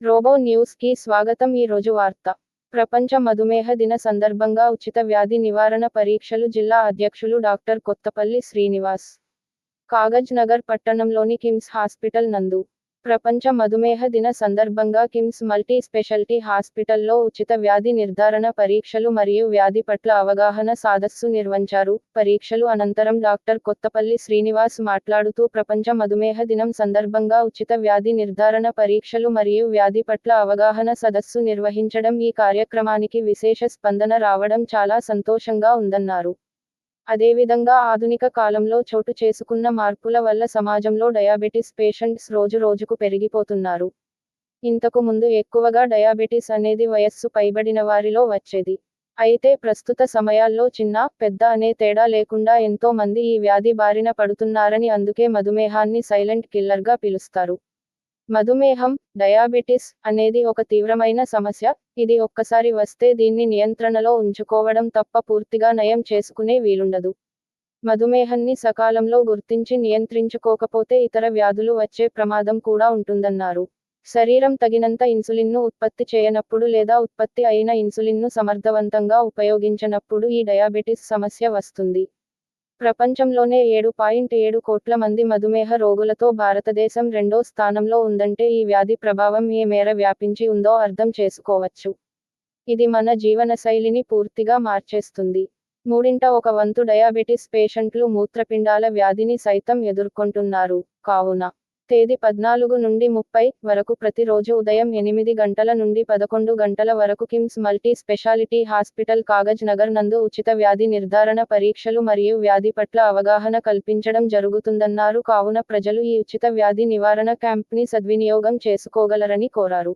Robo news కి స్వాగతం. ఈ రోజు వార్త. ప్రపంచ మధుమేహ దిన సందర్భంగా ఉచిత వ్యాధి నివారణ పరీక్షలు. జిల్లా అధ్యక్షులు డాక్టర్ కొత్తపల్లి శ్రీనివాస్. కాగజ్ నగర్ పట్టణంలోని కిమ్స్ హాస్పిటల్ నందు ప్రపంచ మధుమేహ దిన సందర్భంగా కిమ్స్ మల్టీ స్పెషాలిటీ హాస్పిటల్లో ఉచిత వ్యాధి నిర్ధారణ పరీక్షలు మరియు వ్యాధి పట్ల అవగాహన సదస్సు నిర్వహించారు. పరీక్షలు అనంతరం డాక్టర్ కొత్తపల్లి శ్రీనివాస్ మాట్లాడుతూ ప్రపంచ మధుమేహ దినం సందర్భంగా ఉచిత వ్యాధి నిర్ధారణ పరీక్షలు మరియు వ్యాధి పట్ల అవగాహన సదస్సు నిర్వహించడం, ఈ కార్యక్రమానికి విశేష స్పందన రావడం చాలా సంతోషంగా ఉందన్నారు. అదేవిధంగా ఆధునిక కాలంలో చోటు చేసుకున్న మార్పుల వల్ల సమాజంలో డయాబెటిస్ పేషెంట్స్ రోజురోజుకు పెరిగిపోతున్నారు. ఇంతకు ముందు ఎక్కువగా డయాబెటిస్ అనేది వయస్సు పైబడిన వారిలో వచ్చేది. అయితే ప్రస్తుత సమయాల్లో చిన్న, పెద్ద అనే తేడా లేకుండా ఎంతో మంది ఈ వ్యాధి బారిన పడుతున్నారని, అందుకే మధుమేహాన్ని సైలెంట్ కిల్లర్గా పిలుస్తారు. మధుమేహం, డయాబెటిస్ అనేది ఒక తీవ్రమైన సమస్య. ఇది ఒక్కసారి వస్తే దీన్ని నియంత్రణలో ఉంచుకోవడం తప్ప పూర్తిగా నయం చేసుకునే వీలుండదు. మధుమేహాన్ని సకాలంలో గుర్తించి నియంత్రించుకోకపోతే ఇతర వ్యాధులు వచ్చే ప్రమాదం కూడా ఉంటుందన్నారు. శరీరం తగినంత ఇన్సులిన్ను ఉత్పత్తి చేయనప్పుడు లేదా ఉత్పత్తి అయిన ఇన్సులిన్ను సమర్థవంతంగా ఉపయోగించనప్పుడు ఈ డయాబెటిస్ సమస్య వస్తుంది. ప్రపంచంలోనే 7.7 కోట్ల మంది మధుమేహ రోగులతో భారతదేశం రెండో స్థానంలో ఉందంటే ఈ వ్యాధి ప్రభావం ఏ మేర వ్యాపించి ఉందో అర్థం చేసుకోవచ్చు. ఇది మన జీవనశైలిని పూర్తిగా మార్చేస్తుంది. మూడింట ఒక వంతు డయాబెటిస్ పేషెంట్లు మూత్రపిండాల వ్యాధిని సైతం ఎదుర్కొంటున్నారు. కావున తేదీ 14 నుండి 30 వరకు ప్రతిరోజు ఉదయం 8 గంటల నుండి 11 గంటల వరకు KIMS multi speciality hospital Kagaz Nagar నందు ఉచిత వ్యాధి నిర్ధారణ పరీక్షలు మరియు వ్యాధి పట్ల అవగాహన కల్పించడం జరుగుతుందన్నారు. కావున ప్రజలు ఈ ఉచిత వ్యాధి నివారణ క్యాంప్ని సద్వినియోగం చేసుకోగలరని కోరారు.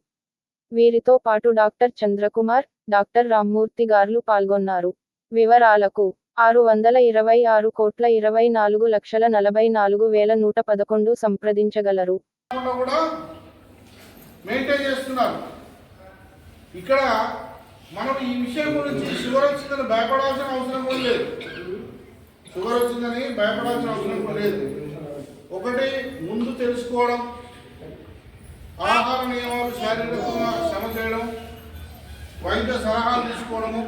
వీరితో పాటు డాక్టర్ చంద్రకుమార్, డాక్టర్ రామ్మూర్తి గార్లు పాల్గొన్నారు. వివరాలకు 626,24,44,111 సంప్రదించగలరు. ఇక్కడ మనం ఈ విషయం గురించి షుగర్ వచ్చిందని భయపడాల్సిన అవసరం కూడా లేదు. షుగర్ వచ్చిందని భయపడాల్సిన అవసరం కూడా లేదు. ఒకటి, ముందు తెలుసుకోవడం, ఆహార నియమాలు, శారీరకంగా శ్రమ చేయడం, వైద్య సలహాలు తీసుకోవడము,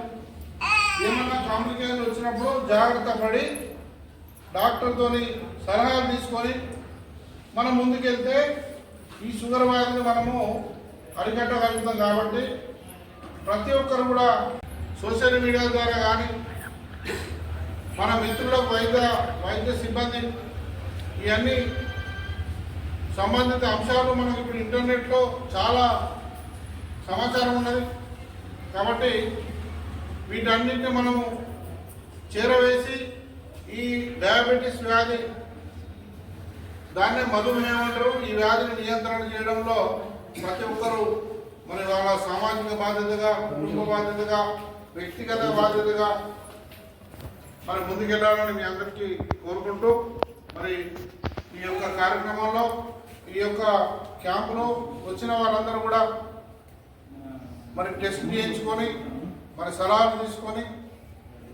ఏమన్నా కాంప్లికేషన్ వచ్చినప్పుడు జాగ్రత్త పడి డాక్టర్తో సలహాలు తీసుకొని మనం ముందుకెళ్తే ఈ షుగర్ వ్యాధిని మనము అరికట్టగలుగుతాం. కాబట్టి ప్రతి ఒక్కరు కూడా సోషల్ మీడియా ద్వారా కానీ, మన మిత్రులకు వైద్య సిబ్బంది ఇవన్నీ సంబంధిత అంశాలు మనకు ఇప్పుడు ఇంటర్నెట్లో చాలా సమాచారం ఉన్నది. కాబట్టి వీటన్నిటిని మనము చేరవేసి ఈ డయాబెటిస్ వ్యాధి, దాన్నే మధుమేహం అంటారు, ఈ వ్యాధిని నియంత్రణ చేయడంలో ప్రతి ఒక్కరూ మరి వాళ్ళ సామాజిక బాధ్యతగా, కుటుంబ బాధ్యతగా, వ్యక్తిగత బాధ్యతగా మరి ముందుకెళ్ళాలని మీ అందరికీ కోరుకుంటూ, మరి ఈ యొక్క కార్యక్రమంలో, ఈ యొక్క క్యాంపులో వచ్చిన వాళ్ళందరూ కూడా మరి టెస్ట్ చేయించుకొని, మరి సలహాలు తీసుకొని,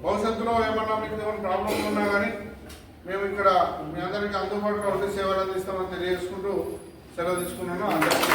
భవిష్యత్తులో ఏమన్నా మీకు ఏమైనా ప్రాబ్లమ్స్ ఉన్నా కానీ మేము ఇక్కడ మీ అందరికీ అందుబాటులో ఉండి సేవలు అందిస్తామని తెలియజేసుకుంటూ సెలవు తీసుకున్నాను. అందరికీ